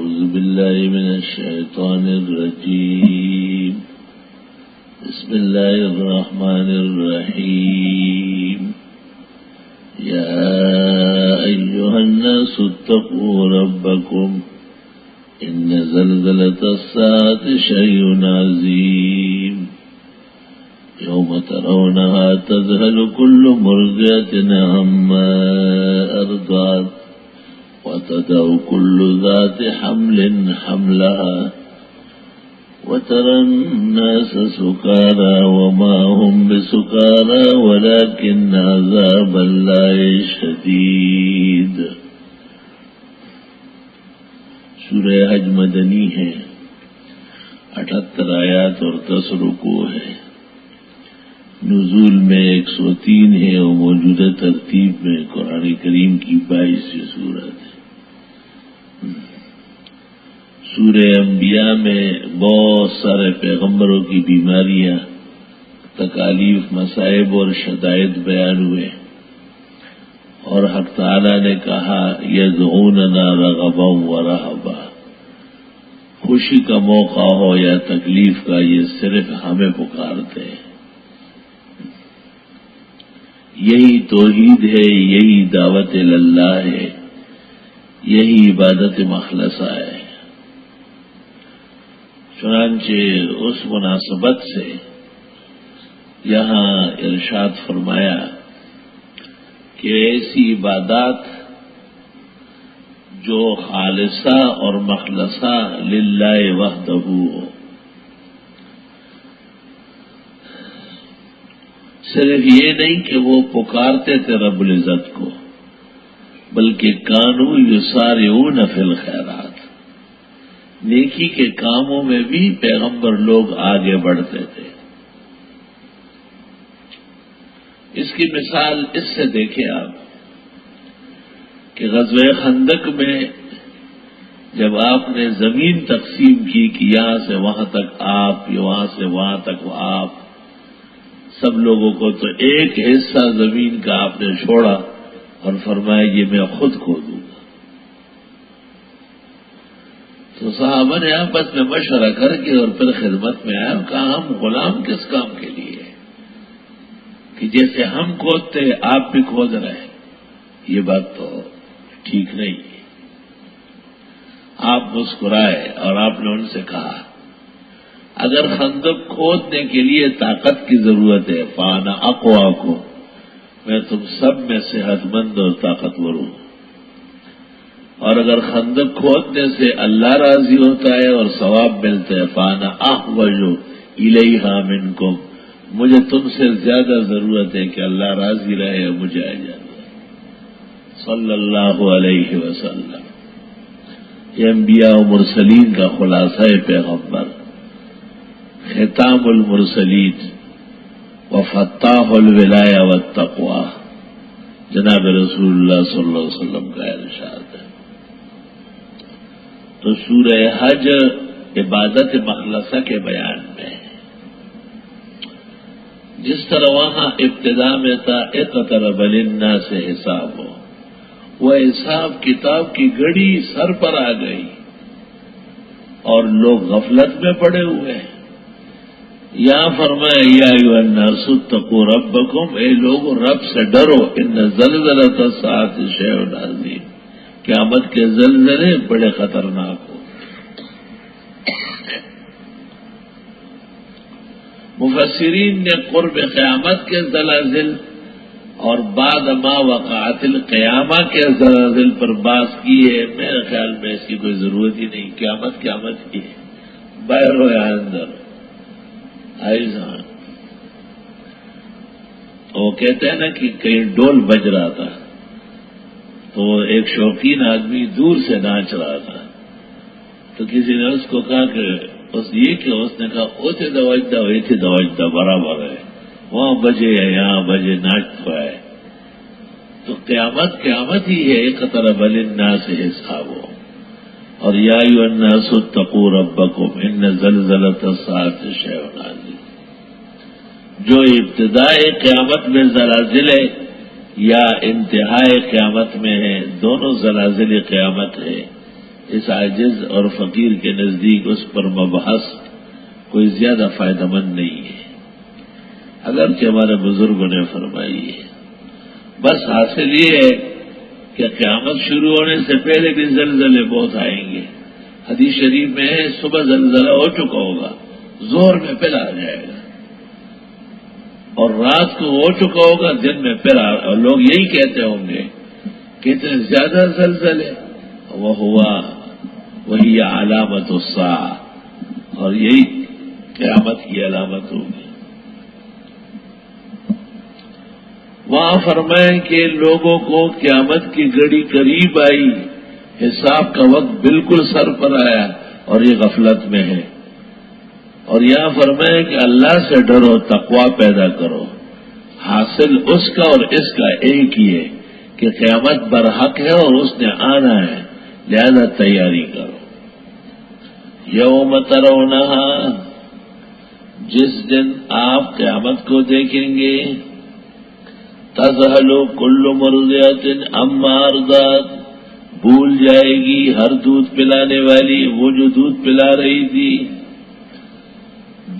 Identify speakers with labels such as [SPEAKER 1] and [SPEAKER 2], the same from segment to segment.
[SPEAKER 1] أعوذ بالله من الشيطان الرجيم. بسم الله الرحمن الرحيم. يا أيها الناس اتقوا ربكم إن زلزلة الساعة شيء عظيم. يوم ترونها تذهل كل مرضعة عما أرضعت وتضع كل ذات حمل حملها وترى الناس سكارى وما هم بسكارى ولكن عذاب الله شدید. سورہ حج مدنی ہے، 78 آیات اور 10 رکوع ہے. نزول میں 103 ہے اور موجودہ ترتیب میں قرآن کریم کی 22 سورت ہے. سورہ انبیاء میں بہت سارے پیغمبروں کی بیماریاں، تکالیف، مصائب اور شدائد بیان ہوئے، اور حق تعالی نے کہا یدعوننا رغبا ورہبا. خوشی کا موقع ہو یا تکلیف کا، یہ صرف ہمیں پکارتے ہیں. یہی توحید ہے، یہی دعوت اللہ ہے، یہی عبادت مخلصہ ہے. چنانچہ اس مناسبت سے یہاں ارشاد فرمایا کہ ایسی عبادات جو خالصہ اور مخلصہ للہ وحدہ ہو، صرف یہ نہیں کہ وہ پکارتے تھے رب العزت کو، بلکہ کانوا یسارعون فی الخیرات، نیکی کے کاموں میں بھی پیغمبر لوگ آگے بڑھتے تھے. اس کی مثال اس سے دیکھیں آپ کہ غزوہ خندق میں جب آپ نے زمین تقسیم کی کہ یہاں سے وہاں تک آپ، وہاں سے وہاں تک آپ، سب لوگوں کو، تو ایک حصہ زمین کا آپ نے چھوڑا اور فرمایا یہ میں خود کھو دوں گا. تو صحابہ نے آپس میں مشورہ کر کے اور پھر خدمت میں آیا اور کہا ہم غلام کس کام کے لیے کہ جیسے ہم کھودتے آپ بھی کھود رہے؟ یہ بات تو ٹھیک نہیں ہے. آپ مسکرائے اور آپ نے ان سے کہا اگر خندق کھودنے کے لیے طاقت کی ضرورت ہے فانا اقواکم، میں تم سب میں صحت مند اور طاقتور ہوں. اور اگر خندق کھودنے سے اللہ راضی ہوتا ہے اور ثواب ملتا ہے فانا احوج الیہا منکم، مجھے تم سے زیادہ ضرورت ہے کہ اللہ راضی رہے اور مجھے اجازت. صلی اللہ علیہ وسلم. یہ انبیاء و مرسلین کا خلاصہ پیغمبر، ختام المرسلین وفتاح الولایہ والتقوی، جناب رسول اللہ صلی اللہ علیہ وسلم کا ارشاد ہے. تو سورہ حج عبادت مخلصہ کے بیان میں جس طرح وہاں ابتدا میں تھا اقترب للناس حسابہ، وہ حساب کتاب کی گھڑی سر پر آ گئی اور لوگ غفلت میں پڑے ہوئے ہیں. یہاں فرمایا یا ایھا الناس اتقوا ربکم، اے لوگوں رب سے ڈرو، ان زلزلۃ الساعۃ شیء عظیم، قیامت کے زلزلے بڑے خطرناک ہو. مفسرین نے قرب قیامت کے زلازل اور بعد ما وقعت القیامہ کے زلازل پر بحث کی ہے. میرے خیال میں اس کی کوئی ضرورت ہی نہیں. قیامت کی ہے، باہر ہو یا اندر. وہ کہتے ہیں نا کہ کہیں ڈول بج رہا تھا تو ایک شوقین آدمی دور سے ناچ رہا تھا، تو کسی نے اس کو کہا کہ اس نے کہا اوتے دوجدہ برابر ہے، وہاں بجے یا یہاں بجے ناچ تو ہے. تو قیامت ہی ہے. اقترب للناس حسابہ، اور یا ایھا الناس اتقوا ربکم ان زلزلۃ الساعۃ شیء عظیم. جو ابتدائے قیامت میں زلازل ہے یا انتہائی قیامت میں ہے، دونوں زلازل قیامت ہے. اس عاجز اور فقیر کے نزدیک اس پر مبحث کوئی زیادہ فائدہ مند نہیں ہے، اگرچہ ہمارے بزرگوں نے فرمائی ہے۔ بس حاصل یہ ہے کہ قیامت شروع ہونے سے پہلے بھی زلزلے بہت آئیں گے۔ حدیث شریف میں ہے صبح زلزلہ ہو چکا ہوگا، زور میں پھر آ جائے گا، اور رات کو ہو چکا ہوگا، دن میں پھر اور لوگ یہی کہتے ہوں گے کہ اتنے زیادہ زلزلے، وہ ہوا وہی علامت الساعہ، اور یہی قیامت کی علامت ہوگی۔ وہاں فرمائیں کہ لوگوں کو قیامت کی گھڑی قریب آئی، حساب کا وقت بالکل سر پر آیا اور یہ غفلت میں ہے، اور یہاں فرمائیں کہ اللہ سے ڈرو، تقوی پیدا کرو۔ حاصل اس کا اور اس کا ایک ہی ہے کہ قیامت برحق ہے اور اس نے آنا ہے، لہذا تیاری کرو۔ یوم ترونہا، جس دن آپ قیامت کو دیکھیں گے، تذہل کل مرضعۃ عما ارضعت، بھول جائے گی ہر دودھ پلانے والی وہ جو دودھ پلا رہی تھی۔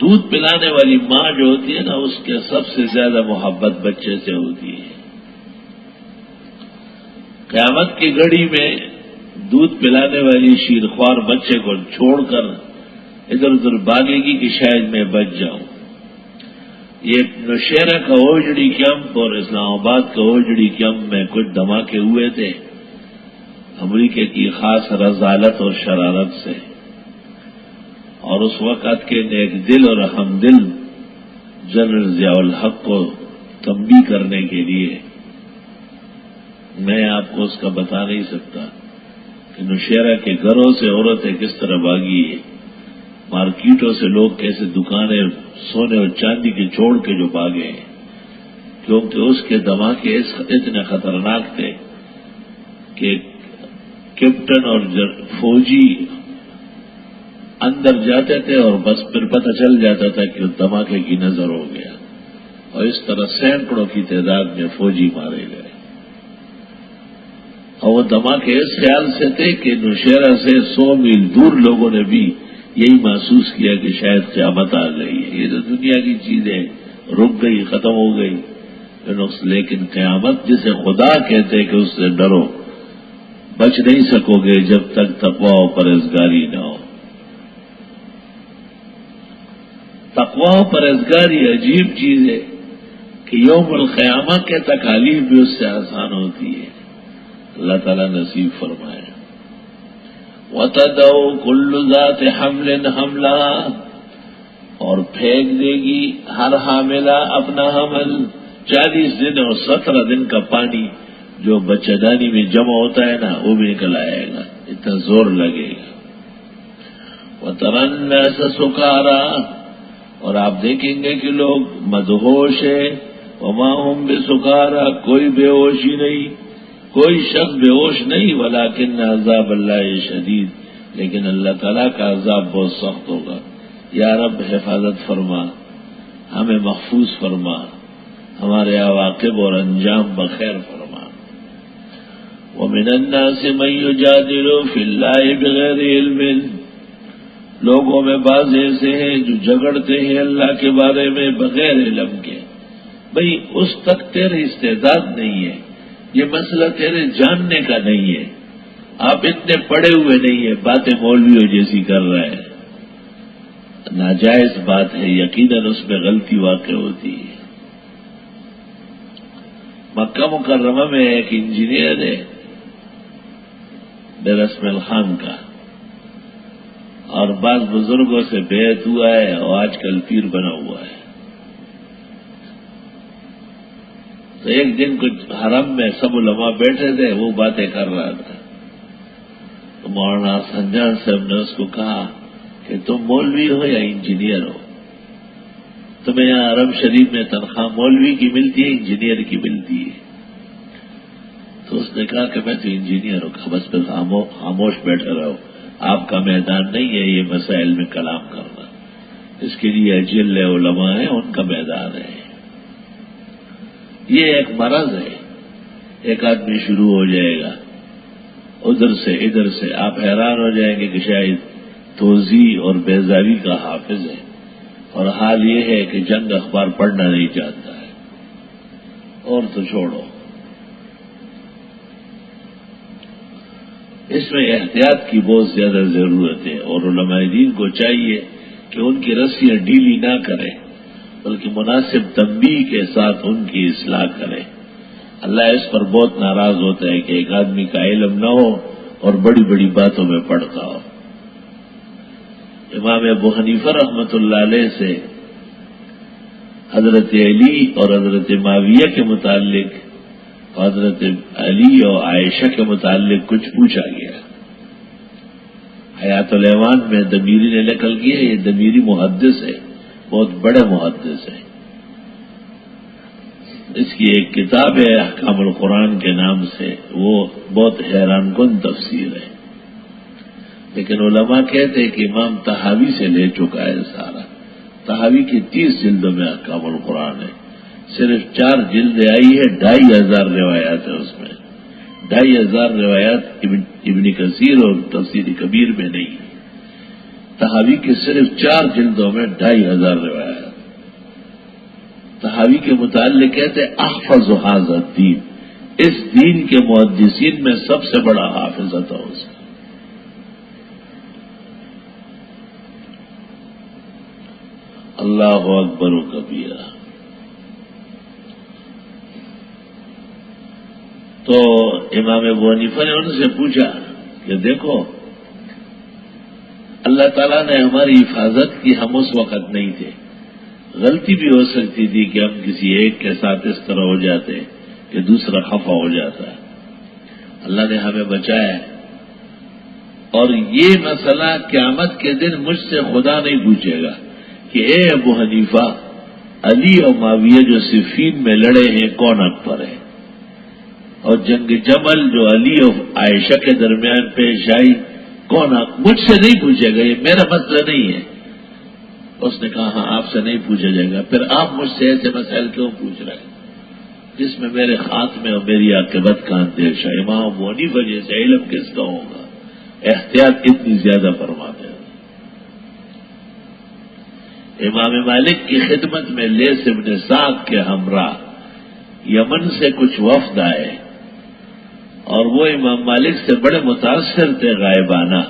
[SPEAKER 1] دودھ پلانے والی ماں جو ہوتی ہے نا، اس کے سب سے زیادہ محبت بچے سے ہوتی ہے۔ قیامت کی گھڑی میں دودھ پلانے والی شیرخوار بچے کو چھوڑ کر ادھر ادھر بھاگے گی کہ شاید میں بچ جاؤں۔ یہ نوشہرہ کا اوجڑی کیمپ اور اسلام آباد کا اوجڑی کیمپ میں کچھ دھماکے ہوئے تھے امریکہ کی خاص رذالت اور شرارت سے، اور اس وقت کے نیک دل اور ہمدل جنرل ضیاء الحق کو تنبیہ کرنے کے لیے میں آپ کو اس کا بتا نہیں سکتا کہ نوشہرہ کے گھروں سے عورتیں کس طرح بھاگی ہے، مارکیٹوں سے لوگ کیسے دکانیں سونے اور چاندی کے چھوڑ کے جو بھاگے ہیں، کیونکہ اس کے دھماکے اتنے خطرناک تھے کہ کیپٹن اور فوجی اندر جاتے تھے اور بس پھر پتہ چل جاتا تھا کہ دھماکے کی نظر ہو گیا، اور اس طرح سینکڑوں کی تعداد میں فوجی مارے گئے۔ اور وہ دھماکے اس خیال سے تھے کہ نوشہرہ سے 100 میل دور لوگوں نے بھی یہی محسوس کیا کہ شاید قیامت آ گئی ہے، یہ تو دنیا کی چیزیں رک گئی، ختم ہو گئی، لیکن قیامت جسے خدا کہتے کہ اس سے ڈرو، بچ نہیں سکو گے جب تک تقوی و پرہیزگاری نہ ہو۔ تقوی و پرہیزگاری عجیب چیز ہے کہ یوم القیامہ کے تکالیف بھی اس سے آسان ہوتی ہے، اللہ تعالیٰ نصیب فرمائے۔ وَتَدَعُ كُلُّ ذَاتِ حَمْلٍ حَمْلَهَا، اور پھینک دے گی ہر حاملہ اپنا حمل۔ 40 دن اور 17 دن کا پانی جو بچہ دانی میں جمع ہوتا ہے نا، وہ بھی نکل آئے گا، اتنا زور لگے گا۔ وَتَرَى النَّاسَ سُكَارَىٰ، اور آپ دیکھیں گے کہ لوگ مدہوش ہے، وَمَا هُمْ بِسُكَارَىٰ، کوئی بے ہوشی نہیں، کوئی شخص بے ہوش نہیں، ولیکن عذاب اللہ شدید، لیکن اللہ تعالیٰ کا عذاب بہت سخت ہوگا۔ یا رب حفاظت فرما، ہمیں محفوظ فرما، ہمارے عواقب اور انجام بخیر فرما۔ وَمِنَ النَّاسِ مَن يُجَادِلُ فِي اللَّهِ بِغَيْرِ عِلْمٍ، لوگوں میں بعض ایسے ہیں جو جھگڑتے ہیں اللہ کے بارے میں بغیر علم کے۔ بھئی اس تک تیرے استعداد نہیں ہے، یہ مسئلہ تیرے جاننے کا نہیں ہے، آپ اتنے پڑھے ہوئے نہیں ہیں، باتیں مولویوں جیسی کر رہے ہیں، ناجائز بات ہے، یقیناً اس میں غلطی واقع ہوتی ہے۔ مکہ مکرمہ میں ایک انجینئر ہے برسمل خان کا، اور بعض بزرگوں سے بیعت ہوا ہے اور آج کل پیر بنا ہوا ہے۔ تو ایک دن کچھ حرم میں سب علماء بیٹھے تھے، وہ باتیں کر رہا تھا، تو مولانا حسن جان صاحب نے اس کو کہا کہ تم مولوی ہو یا انجینئر ہو؟ تمہیں یہاں حرم شریف میں تنخواہ مولوی کی ملتی ہے، انجینئر کی ملتی ہے؟ تو اس نے کہا کہ میں تو انجینئر ہوں۔ کہا بس پھر خاموش بیٹھے رہو، آپ کا میدان نہیں ہے یہ مسائل میں کلام کرنا، اس کے لیے اجل علماء ہیں، ان کا میدان ہے۔ یہ ایک مرض ہے، ایک آدمی شروع ہو جائے گا ادھر سے ادھر سے آپ حیران ہو جائیں گے کہ شاید توضیح اور بیزاری کا حافظ ہے، اور حال یہ ہے کہ جنگ اخبار پڑھنا نہیں چاہتا ہے۔ اور تو چھوڑو، اس میں احتیاط کی بہت زیادہ ضرورت ہے، اور علماء دین کو چاہیے کہ ان کی رسیاں ڈھیلی نہ کریں، بلکہ مناسب تنبیہ کے ساتھ ان کی اصلاح کریں۔ اللہ اس پر بہت ناراض ہوتا ہے کہ ایک آدمی کا علم نہ ہو اور بڑی بڑی باتوں میں پڑتا ہو۔ امام ابو حنیفہ رحمۃ اللہ علیہ سے حضرت علی اور حضرت معاویہ کے متعلق، حضرت علی اور عائشہ کے متعلق کچھ پوچھا گیا۔ حیات الایمان میں دمیری نے نقل کی ہے، یہ دمیری محدث ہے، بہت بڑے محدث ہے۔ اس کی ایک کتاب ہے احکام القرآن کے نام سے، وہ بہت حیران کن تفسیر ہے، لیکن علماء کہتے ہیں کہ امام طحاوی سے لے چکا ہے سارا۔ طحاوی کی 30 جلدوں میں احکام القرآن ہے، صرف 4 جلدیں آئی ہے، 2500 روایات ہیں اس میں، 2500 روایات ابن کثیر اور تفسیر کبیر میں نہیں، طحاوی کی صرف 4 جلدوں میں 2500 روایات۔ طحاوی کے متعلق کہتے ہیں احفظ ھذا الدین، اس دین کے محدثین میں سب سے بڑا حافظ تھا اس کا۔ اللہ اکبر و کبیرہ۔ تو امام ابو حنیفہ نے ان سے پوچھا کہ دیکھو اللہ تعالیٰ نے ہماری حفاظت کی، ہم اس وقت نہیں تھے، غلطی بھی ہو سکتی تھی کہ ہم کسی ایک کے ساتھ اس طرح ہو جاتے کہ دوسرا خفا ہو جاتا، اللہ نے ہمیں بچایا ہے، اور یہ مسئلہ قیامت کے دن مجھ سے خدا نہیں پوچھے گا کہ اے ابو حنیفہ، علی اور معاویہ جو صفین میں لڑے ہیں کون اکبر ہے، اور جنگ جمل جو علی اور عائشہ کے درمیان پیش آئی کون مجھ سے نہیں پوچھے گا، یہ میرا مسئلہ نہیں ہے۔ اس نے کہا ہاں آپ سے نہیں پوچھا جائے گا، پھر آپ مجھ سے ایسے مسائل کیوں پوچھ رہے ہیں جس میں میرے خاتمے اور میری عاقبت کا اندیشہ ہے؟ امام ابو حنیفہ جیسے علم کس کا ہوگا؟ احتیاط اتنی زیادہ فرماتے ہیں۔ امام مالک کی خدمت میں لیث بن سعد کے ہمراہ یمن سے کچھ وفد آئے، اور وہ امام مالک سے بڑے متاثر تھے غائبانہ،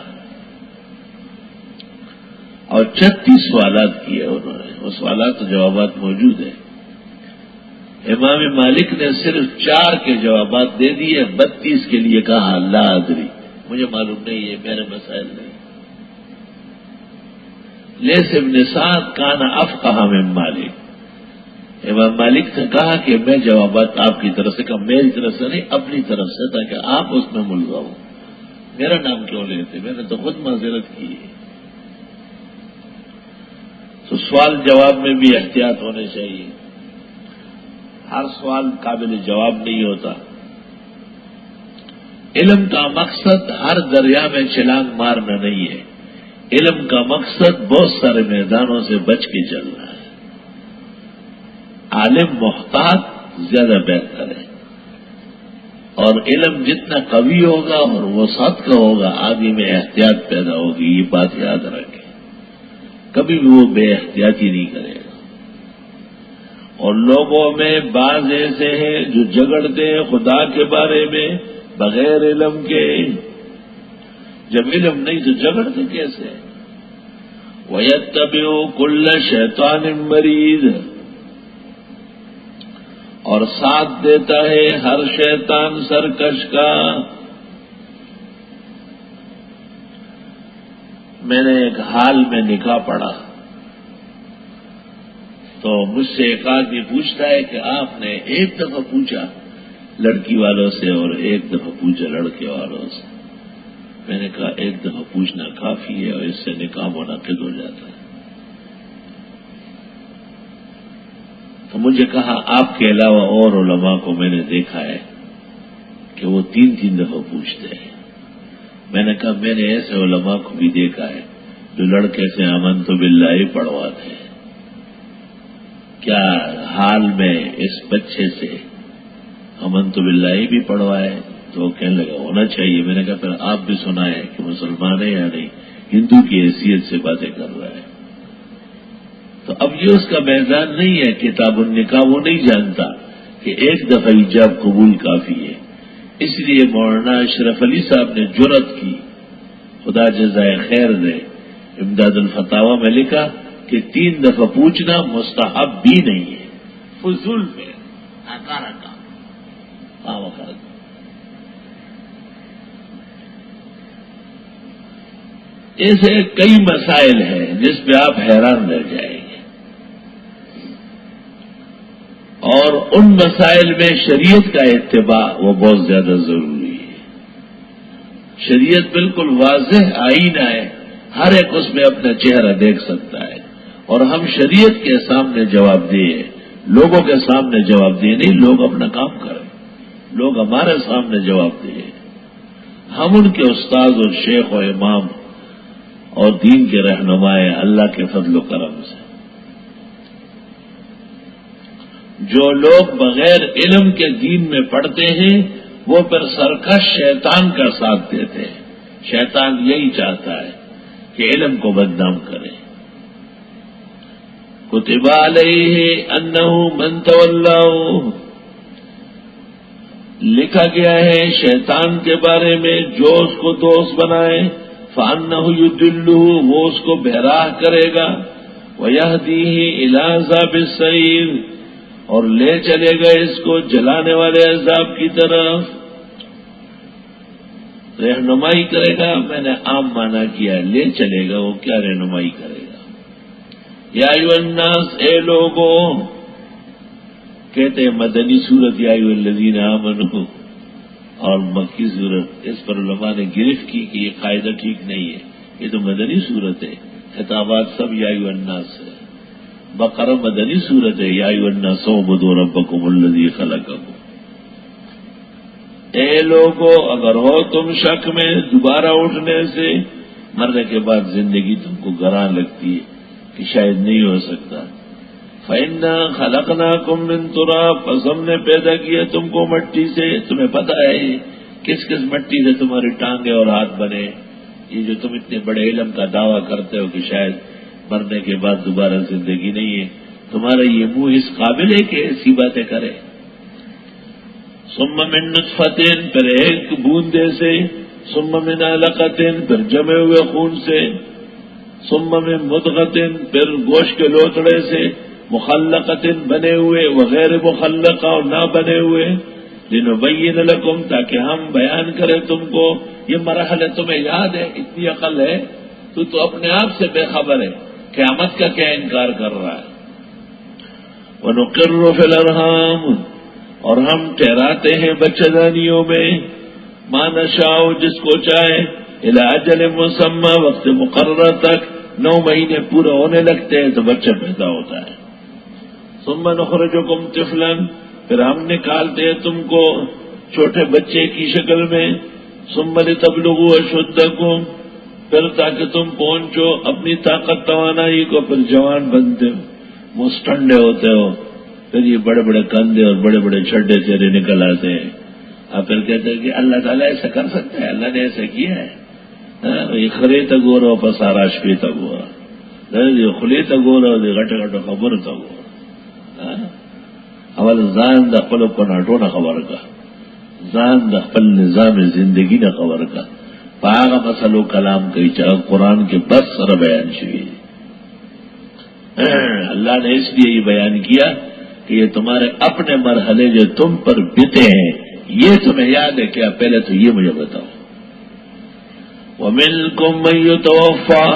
[SPEAKER 1] اور 36 سوالات کیے انہوں نے، وہ سوالات و جوابات موجود ہیں۔ امام مالک نے صرف 4 کے جوابات دے دیے، 32 کے لیے کہا لا ادری، مجھے معلوم نہیں، یہ میرے مسائل نہیں۔ لیث بن سعد کان افقہ من مالک، امام مالک نے کہا کہ میں جوابات آپ کی طرف سے، کہا میری طرف سے نہیں، اپنی طرف سے، تاکہ آپ اس میں ملزم ہو، میرا نام کیوں لیتے، میں نے تو خود معذرت کی ہے۔ تو سوال جواب میں بھی احتیاط ہونے چاہیے، ہر سوال قابل جواب نہیں ہوتا۔ علم کا مقصد ہر دریا میں چھلانگ مارنا نہیں ہے، علم کا مقصد بہت سارے میدانوں سے بچ کے چلنا ہے۔ عالم محتاط زیادہ بہتر ہے، اور علم جتنا قوی ہوگا اور وسعت کا ہوگا، آدمی میں احتیاط پیدا ہوگی، یہ بات یاد رکھیں، کبھی بھی وہ بے احتیاطی نہیں کرے گا۔ اور لوگوں میں بعض ایسے ہیں جو جھگڑتے ہیں خدا کے بارے میں بغیر علم کے، جب علم نہیں تو جھگڑتے کیسے؟ وَيَتَّبِعُ كُلَّ شَيْطَانٍ مَرِيدٍ، اور ساتھ دیتا ہے ہر شیطان سرکش کا۔ میں نے ایک حال میں نکاح پڑھا تو مجھ سے ایک آدمی پوچھتا ہے کہ آپ نے ایک دفعہ پوچھا لڑکی والوں سے اور ایک دفعہ پوچھا لڑکے والوں سے؟ میں نے کہا ایک دفعہ پوچھنا کافی ہے، اور اس سے نکاح منعقد ہو جاتا ہے۔ تو مجھے کہا آپ کے علاوہ اور علماء کو میں نے دیکھا ہے کہ وہ 3 دفعہ پوچھتے ہیں۔ میں نے کہا میں نے ایسے علماء کو بھی دیکھا ہے جو لڑکے سے آمنت باللہ پڑھواتے ہیں، کیا حال میں اس بچے سے آمنت باللہ بھی پڑھوائے تو وہ کہنے لگا ہونا چاہیے. میں نے کہا پھر آپ بھی سنائیں کہ مسلمان ہے یا نہیں, ہندو کی حیثیت سے باتیں کر رہا ہے. تو اب یہ اس کا میدان نہیں ہے. کتاب النکاح وہ نہیں جانتا کہ ایک دفعہ ایجاب قبول کافی ہے. اس لیے مولانا اشرف علی صاحب نے جرأت کی, خدا جزائے خیر دے, امداد الفتاوی میں لکھا کہ 3 دفعہ پوچھنا مستحب بھی نہیں ہے, فضول میں ناکارہ کام وقت. ایسے کئی مسائل ہیں جس پہ آپ حیران رہ جائیں گے, اور ان مسائل میں شریعت کا اتباع وہ بہت زیادہ ضروری ہے. شریعت بالکل واضح آئینہ ہے, ہر ایک اس میں اپنا چہرہ دیکھ سکتا ہے, اور ہم شریعت کے سامنے جواب دیں, لوگوں کے سامنے جواب دیں نہیں. لوگ اپنا کام کریں, لوگ ہمارے سامنے جواب دیں. ہم ان کے استاد اور شیخ و امام اور دین کے رہنمائے اللہ کے فضل و کرم سے. جو لوگ بغیر علم کے دین میں پڑھتے ہیں وہ پھر سرکش شیطان کا ساتھ دیتے ہیں. شیطان یہی چاہتا ہے کہ علم کو بدنام کرے. کتب علیہ انہ من تولاہ, لکھا گیا ہے شیطان کے بارے میں جو اس کو دوست بنائے, فانہ یضلہ, وہ اس کو بہراہ کرے گا, ویہدیہ الی عذاب السعیر, اور لے چلے گا اس کو جلانے والے عذاب کی طرف. رہنمائی کرے گا, میں نے عام معنی کیا, لے چلے گا, وہ کیا رہنمائی کرے گا. یا ایھا الناس, اے لوگوں, کہتے ہیں مدنی سورت یا ایھا الذین آمنوا, اور مکی صورت. اس پر علماء نے گرفت کی کہ یہ قاعدہ ٹھیک نہیں ہے, یہ تو مدنی صورت ہے, خطابات سب یا ایھا الناس ہے. بقرہ مدنی صورت ہے, یا ایھا الناس اعبدوا ربکم الذی خلقکم. اے لوگو, اگر ہو تم شک میں دوبارہ اٹھنے سے, مرنے کے بعد زندگی تم کو گراں لگتی ہے کہ شاید نہیں ہو سکتا. فَإِنَّا خَلَقْنَاكُم مِّن تُرَابٍ, پس ہم نے پیدا کیا تم کو مٹی سے. تمہیں پتہ ہے کس کس مٹی سے تمہاری ٹانگیں اور ہاتھ بنے. یہ جو تم اتنے بڑے علم کا دعویٰ کرتے ہو کہ شاید مرنے کے بعد دوبارہ زندگی نہیں ہے, تمہارا یہ منہ اس قابل ہے کہ ایسی باتیں کرے. ثم من نطفۃ, پھر ایک بوندے سے, ثم من علقۃ, پھر جمے ہوئے خون سے, ثم من مضغۃ, پھر گوشت کے لوتڑے سے, مخلقۃ, بنے ہوئے, وغیر مخلقہ, اور نہ بنے ہوئے, لنبین لکم, تاکہ ہم بیان کریں تم کو. یہ مرحلہ تمہیں یاد ہے, اتنی عقل ہے, تو اپنے آپ سے بے خبر ہے, قیامت کا کیا انکار کر رہا ہے. وَنُقِرُّ فِي الْأَرْحَامِ, اور ہم ٹھہراتے ہیں بچہ دانیوں میں, مَا نَشَاءُ, جس کو چاہے, إِلَىٰ أَجَلٍ مُّسَمًّى, وقت مقرر تک. 9 مہینے پورے ہونے لگتے ہیں تو بچہ پیدا ہوتا ہے. ثُمَّ نُخْرِجُكُمْ طِفْلًا, پھر ہم نکالتے ہیں تم کو چھوٹے بچے کی شکل میں. ثُمَّ لِتَبْلُغُوا أَشُدَّكُمْ, پھر تاکہ تم پہنچو اپنی طاقت توانائی کو. پھر جوان بنتے ہو, مستنڈے ہوتے ہو, پھر یہ بڑے بڑے کندھے اور بڑے بڑے چھڈے چہرے نکل آتے ہیں. آپ پھر کہتے ہیں کہ اللہ تعالیٰ ایسا کر سکتا ہے, اللہ نے ایسا کیا ہے. یہ خرے تگورو پساراش پی تگورا, یہ خلی تگورو گٹے گٹو خبر تگورا. اول ځان د خپل کناټو نه خبر کا, ځان د خپل نظام زندگی نه خبر کا. پاغه مسلو کلام کوي چې قرآن کے بس سره بیان شوی. اللہ نے اس لیے یہ بیان کیا کہ یہ تمہارے اپنے مرحلے جو تم پر بیتے ہیں, یہ تمہیں یاد ہے کیا؟ پہلے تو یہ مجھے بتاؤ. وَمِنْكُمْ مَن يُتَوَفَّىٰ,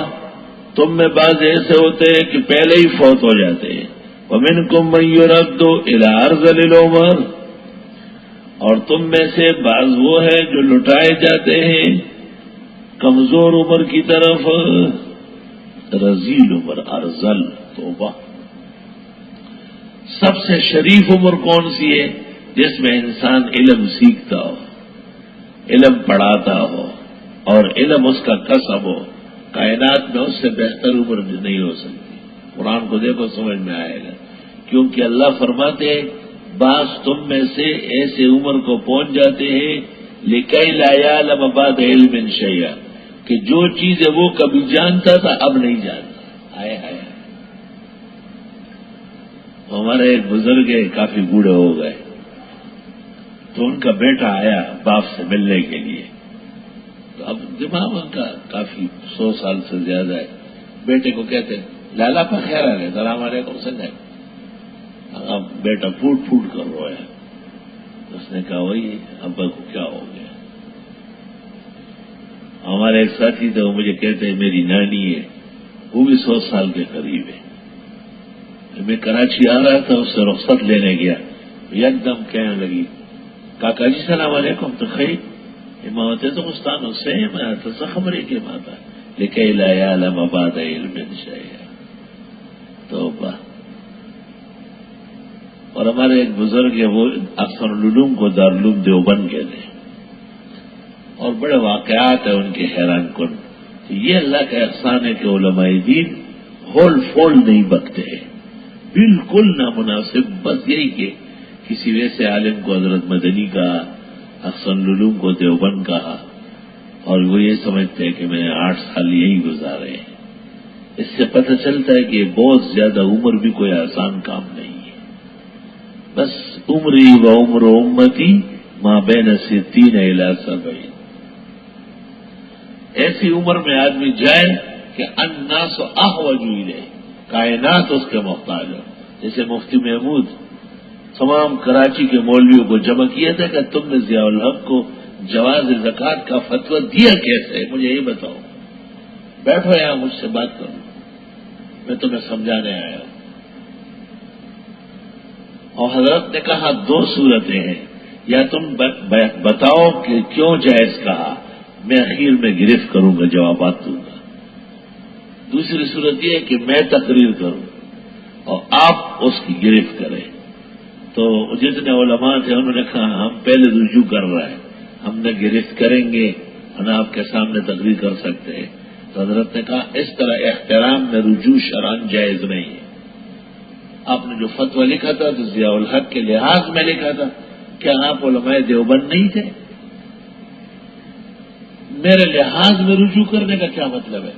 [SPEAKER 1] تم میں بعض ایسے ہوتے ہیں کہ پہلے ہی فوت ہو جاتے ہیں. وَمِنْكُمْ مَن يُرَدُّ إِلَىٰ أَرْذَلِ الْعُمُرِ, اور تم میں سے بعض وہ ہے جو لٹائے جاتے ہیں کمزور عمر کی طرف. رذیل عمر, ارذل, توبہ. سب سے شریف عمر کون سی ہے؟ جس میں انسان علم سیکھتا ہو, علم پڑھاتا ہو, اور علم اس کا کسب ہو. کائنات میں اس سے بہتر عمر نہیں ہو سکتی. قرآن کو دیکھو سمجھ میں آئے گا, کیونکہ اللہ فرماتے ہیں بعض تم میں سے ایسے عمر کو پہنچ جاتے ہیں لِكَيْ لَا يَعْلَمَ بَعْدَ عِلْمٍ شَيْئًا، کہ جو چیز وہ کبھی جانتا تھا اب نہیں جانتا. آئے ہائے. ہمارے ایک بزرگ کافی بوڑھے ہو گئے، تو ان کا بیٹا آیا باپ سے ملنے کے لیے. تو اب دماغ ان کا کافی 100 سال سے زیادہ ہے. بیٹے کو کہتے لالا پا خیر آ گئے، السلام علیکم سنجھے. اب بیٹا پھوٹ پھوٹ کر رویا. اس نے کہا وہی ابا کو کیا ہو گیا. ہمارے ایک ساتھی تھے، وہ مجھے کہتے ہیں میری نانی ہے، وہ بھی 100 سال کے قریب ہے. میں کراچی آ رہا تھا، اس سے رخصت لینے گیا، یک دم کہنے لگی کاکا جی السلام علیکم. تو خیر امامت تو مستان سے میں تو خبریں کے ماتا لکھے لا یعلم بعد علم شیئا. توبہ. اور ہمارے ایک بزرگ ہے، وہ اکثر العلوم کو دارالعلوم دیوبند کہتے ہیں، اور بڑے واقعات ہیں ان کے حیران کن. یہ اللہ کا احسان ہے کہ علماء دین ہول فول نہیں بکتے ہیں، بالکل نامناسب. بس یہی کہ کسی ویسے عالم کو حضرت مدنی کہا، احسن العلوم کو دیوبند کہا، اور وہ یہ سمجھتے ہیں کہ میں نے 8 سال یہی گزارے ہیں. اس سے پتہ چلتا ہے کہ بہت زیادہ عمر بھی کوئی آسان کام نہیں ہے. بس عمری و عمر امتی ما بین 60 الی 70. ایسی عمر میں آدمی جائے کہ الناس احوج الیہ، کائنات اس کے محتاج ہو. جیسے مفتی محمود تمام کراچی کے مولویوں کو جمع کیا تھا کہ تم نے ضیاء الحق کو جواز زکوٰۃ کا فتویٰ دیا کیسے، مجھے یہ بتاؤ. بیٹھو یہاں مجھ سے بات کرو، میں تمہیں سمجھانے آیا ہوں. اور حضرت نے کہا 2 صورتیں ہیں، یا تم بتاؤ کہ کیوں جائز کہا، میں اخیر میں گرفت کروں گا، جوابات دوں گا. دوسری صورت یہ ہے کہ میں تقریر کروں اور آپ اس کی گرفت کریں. تو جتنے علماء تھے انہوں نے کہا ہم پہلے رجوع کر رہے ہیں، ہم نے گرفت کریں گے اور آپ کے سامنے تقریر کر سکتے ہیں. تو حضرت نے کہا اس طرح احترام میں رجوع شرعاً جائز نہیں ہے. آپ نے جو فتویٰ لکھا تھا تو ضیاء الحق کے لحاظ میں لکھا تھا، کیا آپ علماء دیوبند نہیں تھے؟ میرے لحاظ میں رجوع کرنے کا کیا مطلب ہے؟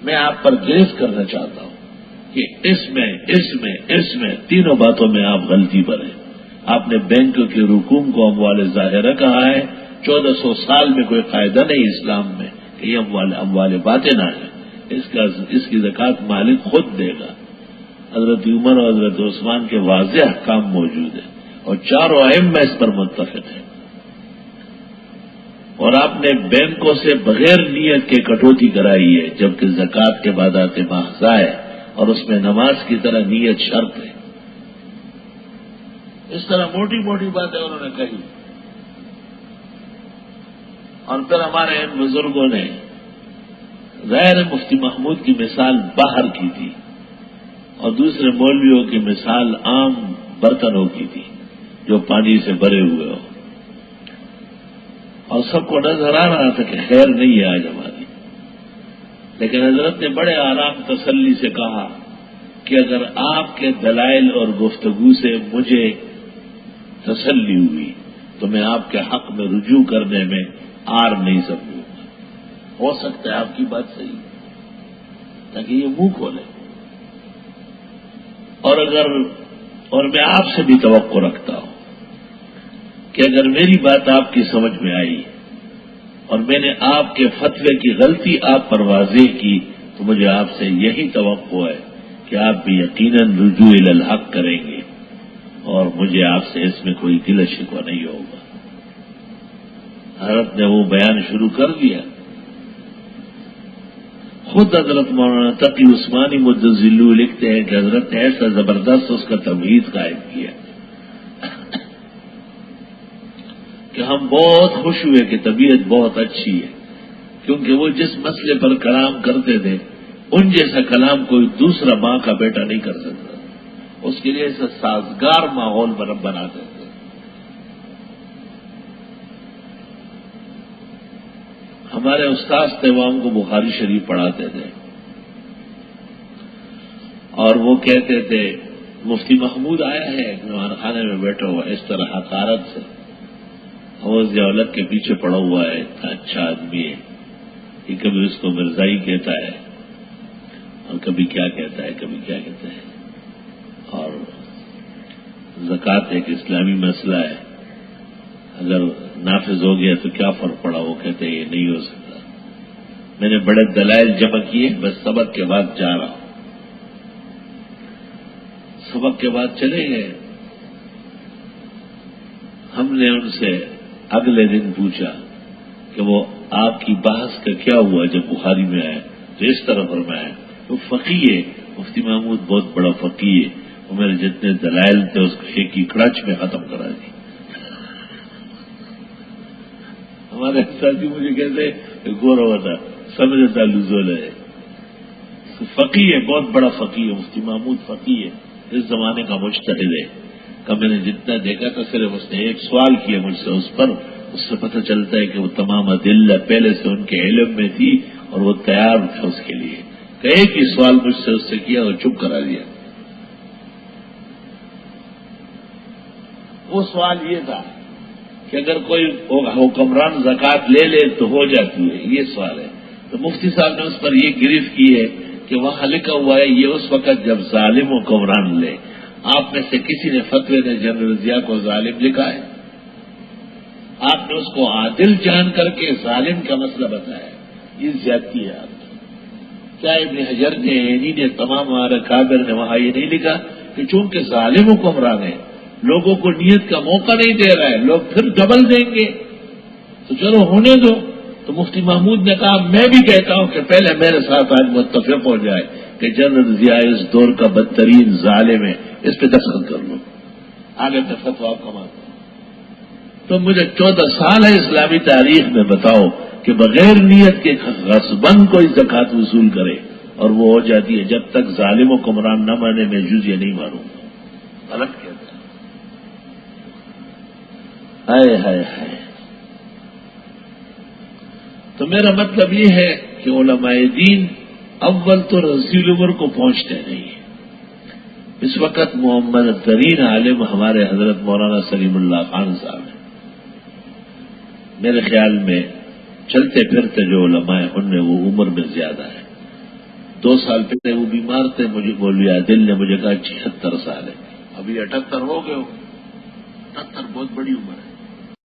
[SPEAKER 1] میں آپ پر گرفت کرنا چاہتا ہوں کہ اس میں تینوں باتوں میں آپ غلطی پر ہیں. آپ نے بینکوں کے رکوم کو اموال ظاہرہ کہا ہے. 1400 سال میں کوئی قاعدہ نہیں اسلام میں کہ یہ اموال باطنہ ہے. اس کی زکوٰۃ مالک خود دے گا. حضرت عمر اور حضرت عثمان کے واضح احکام موجود ہیں اور 4 ائمہ اس پر متفق ہیں. اور آپ نے بینکوں سے بغیر نیت کے کٹوتی کرائی ہے، جبکہ زکوٰۃ کے بعدات محض ہے اور اس میں نماز کی طرح نیت شرط ہے. اس طرح موٹی موٹی باتیں انہوں نے کہی. اور پھر ہمارے ان بزرگوں نے غیر مفتی محمود کی مثال باہر کی تھی اور دوسرے مولویوں کی مثال عام برتنوں کی تھی جو پانی سے بھرے ہوئے ہو. اور سب کو نظر آ رہا تھا کہ خیر نہیں ہے آج ہماری. لیکن حضرت نے بڑے آرام تسلی سے کہا کہ اگر آپ کے دلائل اور گفتگو سے مجھے تسلی ہوئی تو میں آپ کے حق میں رجوع کرنے میں آر نہیں سمجھوں گا. ہو سکتا ہے آپ کی بات صحیح تاکہ یہ منہ کھولے. اور میں آپ سے بھی توقع رکھتا ہوں کہ اگر میری بات آپ کی سمجھ میں آئی اور میں نے آپ کے فتوے کی غلطی آپ پر واضح کی تو مجھے آپ سے یہی توقع ہے کہ آپ بھی یقیناً رجوع الی الحق کریں گے اور مجھے آپ سے اس میں کوئی گلہ شکوہ نہیں ہوگا. حضرت نے وہ بیان شروع کر دیا. خود حضرت مولانا تقی عثمانی مدظلو لکھتے ہیں کہ حضرت نے ایسا زبردست اس کا تمہید قائم کیا کہ ہم بہت خوش ہوئے کہ طبیعت بہت اچھی ہے، کیونکہ وہ جس مسئلے پر کلام کرتے تھے ان جیسا کلام کوئی دوسرا ماں کا بیٹا نہیں کر سکتا. اس کے لیے ایسا سازگار ماحول بناتے تھے. ہمارے استاد تھے، وہ ہم کو بخاری شریف پڑھاتے تھے اور وہ کہتے تھے مفتی محمود آیا ہے مہمان خانے میں بیٹھا ہوا، اس طرح حقارت سے حوض یا اولد کے پیچھے پڑا ہوا ہے، اتنا اچھا آدمی ہے، کہ کبھی اس کو مرزائی کہتا ہے اور کبھی کیا کہتا ہے، کبھی کیا کہتا ہے۔ اور زکوٰۃ ایک اسلامی مسئلہ ہے، اگر نافذ ہو گیا تو کیا فرق پڑا، وہ کہتے ہیں یہ نہیں ہو سکتا۔ میں نے بڑے دلائل جمع کیے، بس سبق کے بعد جا رہا ہوں۔ سبق کے بعد چلے گئے، ہم نے ان سے اگلے دن پوچھا کہ وہ آپ کی بحث کا کیا ہوا جب بخاری میں آیا، تو اس طرح فرمایا وہ فقیہ ہے، مفتی محمود بہت بڑا فقیہ ہے، وہ میرے جتنے دلائل تھے اس کو ایک ہی کڑچ میں ختم کرا دی۔ ہمارے ساتھی مجھے کہتے گورا ہوا تھا، سمجھتا لزول ہے، فقیہ ہے، بہت بڑا فقیہ ہے، مفتی محمود فقیہ ہے، اس زمانے کا مجتہد ہے۔ کہ میں نے جتنا دیکھا تھا صرف اس نے ایک سوال کیا مجھ سے اس پر، اس سے پتہ چلتا ہے کہ وہ تمام ادلہ پہلے سے ان کے علم میں تھی اور وہ تیار تھے اس کے لیے، کہ ایک ہی سوال مجھ سے اس سے کیا اور چپ کرا دیا۔ وہ سوال یہ تھا کہ اگر کوئی حکمران زکوٰۃ لے لے تو ہو جاتی ہے، یہ سوال ہے۔ تو مفتی صاحب نے اس پر یہ گرفت کی ہے کہ وہاں لکھا ہوا ہے یہ اس وقت جب ظالم حکمران لے۔ آپ میں سے کسی نے فتوے نے جنرل ضیاء کو ظالم لکھا ہے؟ آپ نے اس کو عادل جان کر کے ظالم کا مسئلہ بتایا، یہ زیادتی ہے آپ کی۔ کیا ابن حجر نے عینی نے تمام ہمارے کابر نے وہاں یہ نہیں لکھا کہ چونکہ ظالم حکمران ہے لوگوں کو نیت کا موقع نہیں دے رہا ہے، لوگ پھر ڈبل دیں گے، تو چلو ہونے دو۔ تو مفتی محمود نے کہا میں بھی کہتا ہوں کہ پہلے میرے ساتھ آج متفق ہو جائے کہ جنرل ضیاء اس دور کا بدترین ظالم ہے، اس پہ دستخط کر لو، آگے میں فتویٰ آپ کا مانتا ہوں۔ تو مجھے 14 سال ہے اسلامی تاریخ میں بتاؤ کہ بغیر نیت کے غصباً کوئی زکوٰۃ وصول کرے اور وہ ہو جاتی ہے، جب تک ظالم حکمران نہ مانے میں جزیہ نہیں مانوں گا۔ غلط کہتا ہے۔ ہائے ہائے ہائے۔ تو میرا مطلب یہ ہے کہ علماء دین اول تو رسول عمر کو پہنچتے نہیں ہیں۔ اس وقت محمد ترین عالم ہمارے حضرت مولانا سلیم اللہ خان صاحب ہیں۔ میرے خیال میں چلتے پھرتے جو علماء ہیں ان میں وہ عمر میں زیادہ ہے۔ 2 سال پہلے وہ بیمار تھے، مجھے مولوی عادل نے مجھے کہا 76 سال ہے، ابھی 78 ہو گئے ہو۔ 78 بہت بڑی عمر ہے۔